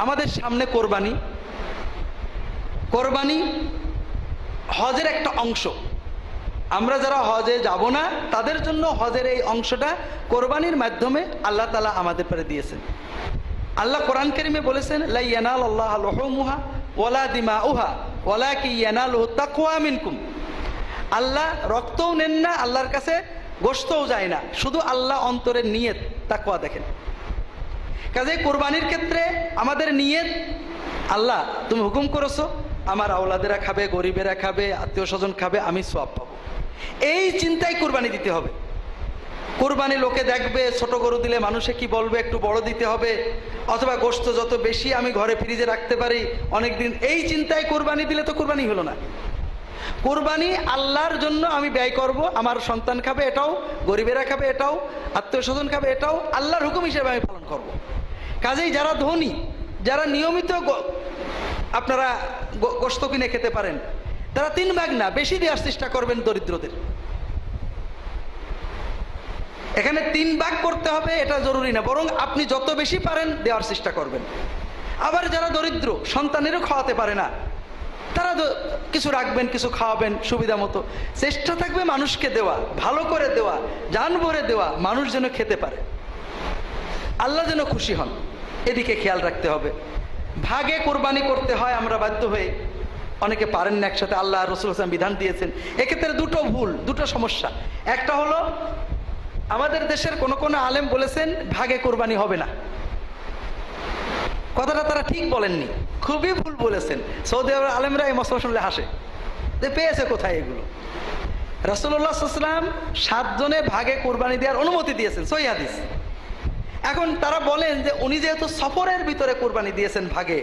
আমাদের সামনে কোরবানি। কোরবানি হজের একটা অংশ। আমরা যারা হজে যাব না তাদের জন্য হজের এই অংশটা কোরবানির মাধ্যমে আল্লাহ তাআলা আমাদের পরে দিয়েছেন। আল্লাহ কোরআন কারীমে বলেছেন, লা ইয়ানালাল্লাহু লুহুমুহা ওয়ালা দিমাউহা ওয়ালাকিন ইয়ানালুহু তাকওয়া মিনকুম। আল্লাহ রক্তও নেন না, আল্লাহর কাছে গোশতও যায় না, শুধু আল্লাহ অন্তরের নিয়ত তাকওয়া দেখেন। কাজে কোরবানির ক্ষেত্রে আমাদের নিয়ত, আল্লাহ তুমি হুকুম করেছো আমার আওলাদেরা খাবে, গরিবেরা খাবে, আত্মীয় স্বজন খাবে, আমি সওয়াব পাবো, এই চিন্তায় কোরবানি দিতে হবে। কোরবানি লোকে দেখবে, ছোট গরু দিলে মানুষে কি বলবে, একটু বড় দিতে হবে, অথবা গোশত যত বেশি আমি ঘরে ফ্রিজে রাখতে পারি অনেকদিন, এই চিন্তায় কোরবানি দিলে তো কোরবানি হলো না। কোরবানি আল্লাহর জন্য আমি ব্যয় করব, আমার সন্তান খাবে এটাও, গরিবেরা খাবে এটাও, আত্মীয় স্বজন খাবে এটাও, আল্লাহর হুকুম হিসেবে আমি পালন করব। কাজেই যারা ধনী, যারা নিয়মিত আপনারা গোশত কিনে খেতে পারেন, তারা 3 ভাগ না বেশি দেওয়ার চেষ্টা করবেন দরিদ্রদের। এখানে 3 ভাগ করতে হবে এটা জরুরি না, বরং আপনি যত বেশি পারেন দেওয়ার চেষ্টা করবেন। আবার যারা দরিদ্র, সন্তানেরও খাওয়াতে পারে না, তারা কিছু রাখবেন, কিছু খাওয়াবেন সুবিধা মতো। চেষ্টা থাকবে মানুষকে দেওয়া, ভালো করে দেওয়া, জান ভরে দেওয়া, মানুষ যেন খেতে পারে, আল্লাহ যেন খুশি হন, এদিকে খেয়াল রাখতে হবে। ভাগে কোরবানি করতে হয় আমরা বাধ্য হয়ে, অনেকে পারেন না একসাথে, আল্লাহ রাসূল সাল্লাল্লাহু আলাইহি ওয়াসাল্লাম বিধান দিয়েছেন। এক্ষেত্রে দুটো ভুল, দুটো সমস্যা। একটা হলো আমাদের দেশের কোন কোন আলেম বলেছেন ভাগে কোরবানি হবে না, কথাটা তারা ঠিক বলেননি, খুবই ভুল বলেছেন। সৌদি আরবের আলেমরা এই মশলা শুনলে হাসে যে পেয়েছে কোথায় এগুলো। রাসূলুল্লাহ সাল্লাল্লাহু আলাইহি ওয়াসাল্লাম 7 জনে ভাগে কোরবানি দেওয়ার অনুমতি দিয়েছেন, সহিহ হাদিস। এখন তারা বলেন যে উনি যেহেতু সফরের ভিতরে কোরবানি দিয়েছেন, ভাগে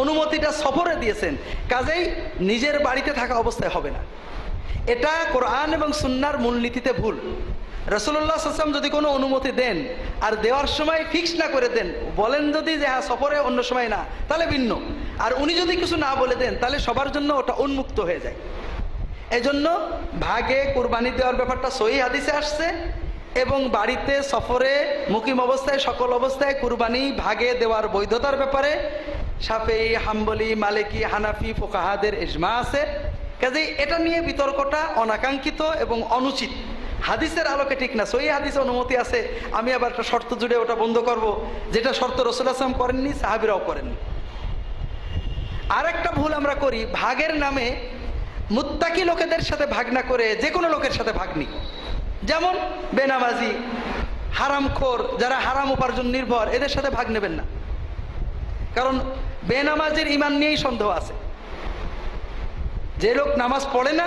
অনুমতিটা সফরে দিয়েছেন, কাজেই নিজের বাড়িতে থাকা অবস্থায় হবে না। এটা কোরআন এবং সুন্নাহর মূলনীতিতে ভুল। রাসূলুল্লাহ সাল্লাল্লাহু আলাইহি ওয়াসাল্লাম যদি কোনো অনুমতি দেন আর দেওয়ার সময় ফিক্স না করে দেন, বলেন যদি যে হ্যাঁ সফরে অন্য সময় না, তাহলে ভিন্ন। আর উনি যদি কিছু না বলে দেন তাহলে সবার জন্য ওটা উন্মুক্ত হয়ে যায়। এজন্য ভাগে কোরবানি দেওয়ার ব্যাপারটা সহিহ হাদিসে আসছে, এবং বাড়িতে সফরে মুকিম অবস্থায় সকল অবস্থায় কুরবানি ভাগে দেওয়ার বৈধতার ব্যাপারে শাফেঈ, হাম্বলি, মালিকি, হানাফি ফুকাহাদের ইজমা আছে। কাজেই এটা নিয়ে বিতর্কটা অনাকাঙ্ক্ষিত এবং অনুচিত, হাদিসের আলোকে ঠিক না। সহিহ হাদিসে অনুমতি আছে, আমি আবার একটা শর্ত জুড়ে ওটা বন্ধ করব, যেটা শর্ত রাসূলুল্লাহ সাল্লাল্লাহু আলাইহি ওয়াসাল্লাম করেননি, সাহাবীরাও করেননি। আর একটা ভুল আমরা করি, ভাগের নামে মুত্তাকি লোকেদের সাথে ভাগ না করে যে কোনো লোকের সাথে ভাগ নিই। যেমন বেনামাজি, হারামখোর, যারা হারাম উপার্জন নির্ভর, এদের সাথে ভাগ নেবেন না, কারণ বেনামাজির ঈমান নিয়েই সন্দেহ আছে। যে লোক নামাজ পড়ে না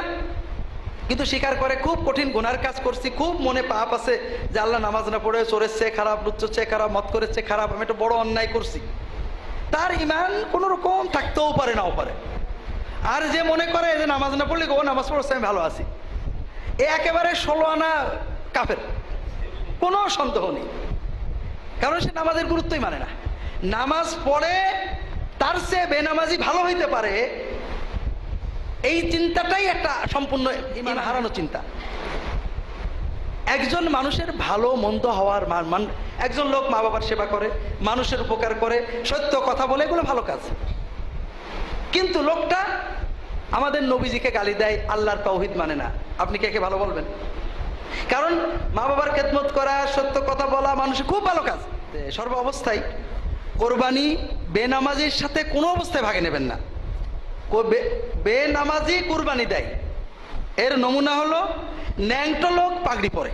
কিন্তু স্বীকার করে খুব কঠিন গুনার কাজ করছি, খুব মনে পাপ আছে যে আল্লাহ নামাজ না পড়ে চোরের চেয়ে খারাপ, লুচ্চোর চেয়ে খারাপ, মদ করের চেয়ে খারাপ, আমি একটা বড় অন্যায় করছি, তার ঈমান কোনো রকম থাকতেও পারে, নাও পারে। আর যে মনে করে যে নামাজ না পড়লে ও নামাজ পড়ছে আমি ভালো আছি, এ একেবারে 16 আনা কাফের, কোনো সন্দেহ নেই, কারণ সে নামাজের গুরুত্বই মানে না। নামাজ পড়ে তার চেয়ে বেনামাজি ভালো হইতে পারে, এই চিন্তাটাই একটা সম্পূর্ণ ঈমান হারানো চিন্তা। একজন মানুষের ভালো মন্দ হওয়ার একজন লোক মা বাবার সেবা করে, মানুষের উপকার করে, সত্য কথা বলে, এগুলো ভালো কাজ। কিন্তু লোকটা আমাদের নবীজিকে গালি দেয়, আল্লাহর তাওহীদ মানে না, আপনি কে কে ভালো বলবেন? কারণ মা বাবার খেদমত করা, সত্য কথা বলা মানুষের খুব ভালো কাজ। সর্ব অবস্থায় কোরবানি বেনামাজির সাথে কোনো অবস্থায় ভাগে নেবেন না। বেনামাজি কুরবানি দেয়, এর নমুনা হলো ন্যাংটো লোক পাগড়ি পরে,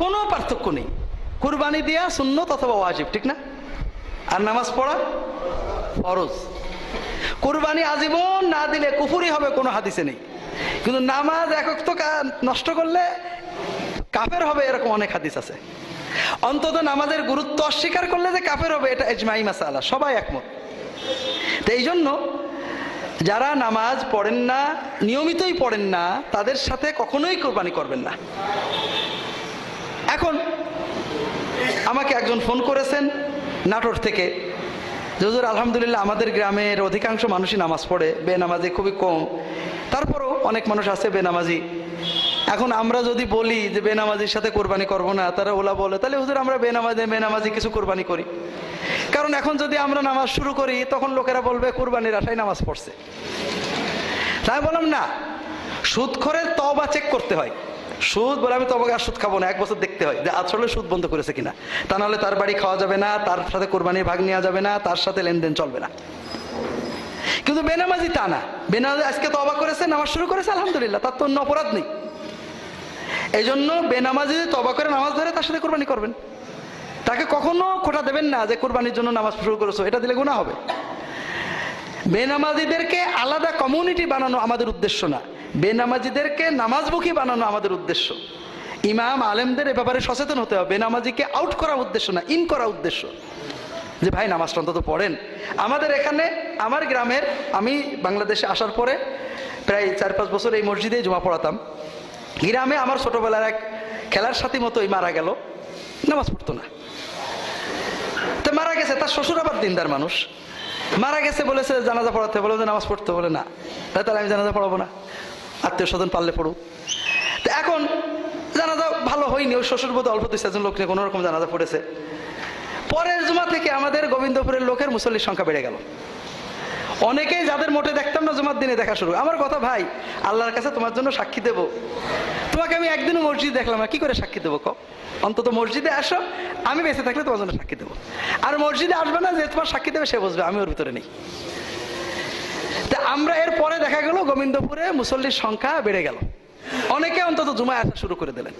কোনো পার্থক্য নেই। কুরবানি দেয়া সুন্নত অথবা ওয়াজিব, ঠিক না? আর নামাজ পড়া ফরজ। কুরবানি আজীবন না দিলে কুফরি হবে, কোনো হাদিসে নেই। কিন্তু নামাজ একক তো নষ্ট করলে কাফের হবে, এরকম অনেক হাদিস আছে। অন্তত নামাজের গুরুত্ব অস্বীকার করলে যে কাফের হবে, এটা ইজমাই মাসালা, সবাই একমত। তো এই জন্য যারা নামাজ পড়েন না, নিয়মিতই পড়েন না, তাদের সাথে কখনোই কোরবানি করবেন না। এখন আমাকে একজন ফোন করেছেন নাটোর থেকে, হুজুর আলহামদুলিল্লাহ আমাদের গ্রামের অধিকাংশ মানুষই নামাজ পড়ে, বেনামাজি খুবই কম, তারপরও অনেক মানুষ আছে বেনামাজি, এখন আমরা যদি বলি যে বেনামাজির সাথে কোরবানি করবো না, তারা ওলা বলে তাহলে হুজুর আমরা বেনামাজি কিছু কোরবানি করি। কারণ এখন যদি আমরা নামাজ শুরু করি তখন লোকেরা বলবে কোরবানির আশায় নামাজ পড়ছে। তাই বললাম না, সুদখোরের তওবা চেক করতে হয়। সুদ বলে আমি তবে আর সুদ খাবো না, 1 বছর দেখতে হয় যে আসলে সুদ বন্ধ করেছে কিনা, তা নাহলে তার বাড়ি খাওয়া যাবে না, তার সাথে কোরবানির ভাগ নেওয়া যাবে না, তার সাথে লেনদেন চলবে না। কিন্তু বেনামাজি তা না, বেনামাজি আজকে তওবা করেছে, নামাজ শুরু করেছে, আলহামদুলিল্লাহ, তার তো অন্য অপরাধ নেই। এই জন্য বেনামাজি যদি তওবা করে নামাজ ধরে তার সাথে কোরবানি করবেন। তাকে কখনো খোটা দেবেন না যে কোরবানির জন্য নামাজ শুরু করেছো, এটা দিলে গুনাহ হবে। বেনামাজিদেরকে আলাদা কমিউনিটি বানানো আমাদের উদ্দেশ্য না, বেনামাজিদেরকে নামাজমুখী বানানো আমাদের উদ্দেশ্য। ইমাম আলেমদের এ ব্যাপারে সচেতন হতে হবে। বেনামাজিকে আউট করা উদ্দেশ্য না, ইন করা উদ্দেশ্য, যে ভাই নামাজটা অন্তত পড়েন। আমাদের এখানে, আমার গ্রামের, আমি বাংলাদেশে আসার পরে প্রায় 4-5 বছর এই মসজিদেই জুমা পড়াতাম। গ্রামে আমার ছোটবেলার এক খেলার সাথী মতোই মারা গেল, নামাজ পড়তো না। তো মারা গেছে, তার শ্বশুর আবার দিনদার মানুষ, মারা গেছে, বলেছে জানাজা পড়াতে, বলে যে নামাজ পড়তে, বলে না, তাহলে আমি জানাজা পড়াবো না, আত্মীয় স্বজন পারলে পড়ুক। তো এখন জানাজা ভালো হয়নি, ওই শ্বশুর বোধ অল্প 2-4 লোক নিয়ে কোনো রকম জানাজা পড়েছে। পরের জুমা থেকে আমাদের গোবিন্দপুরের লোকের মুসল্লির সংখ্যা বেড়ে গেল। অনেকেই যাদের মোটে দেখতাম না জুমার দিনে দেখা শুরু। আমার কথা, ভাই আল্লাহর কাছে তোমার জন্য সাক্ষী দেবো, তোমাকে আমি একদিনও মসজিদ দেখলাম না, কি করে সাক্ষী দেবো কও? অন্তত মসজিদে আসো, আমি বেঁচে থাকলে তোমার জন্য সাক্ষী দেবো। আর মসজিদে আসবে না, যে তোমার সাক্ষী দেবে সে বুঝবে, আমি ওর ভিতরে নেই। তা আমরা এর পরে দেখা গেল গোবিন্দপুরে মুসল্লির সংখ্যা বেড়ে গেল, অনেকে অন্তত জুমায় আসা শুরু করে দিলেন।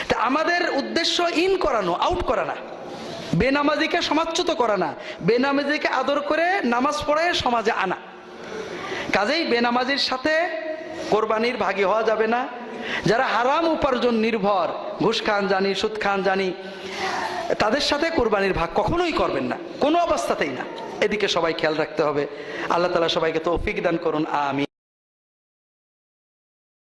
তা আমাদের উদ্দেশ্য ইন করানো, আউট করা না, বেনামাজিকে সমাজচ্যুত করা না, বেনামাজিকে আদর করে নামাজ পড়ে সমাজে আনা। কাজেই বেনামাজির সাথে কোরবানির ভাগী হওয়া যাবে না। যারা হারাম উপার্জন নির্ভর, ঘুষ খান জানি, সুদ খান জানি, তাদের সাথে কোরবানির ভাগ কখনোই করবেন না, কোনো অবস্থাতেই না। এদিকে সবাই খেয়াল রাখতে হবে। আল্লাহ তাআলা সবাইকে তৌফিক দান করুন, আমিন।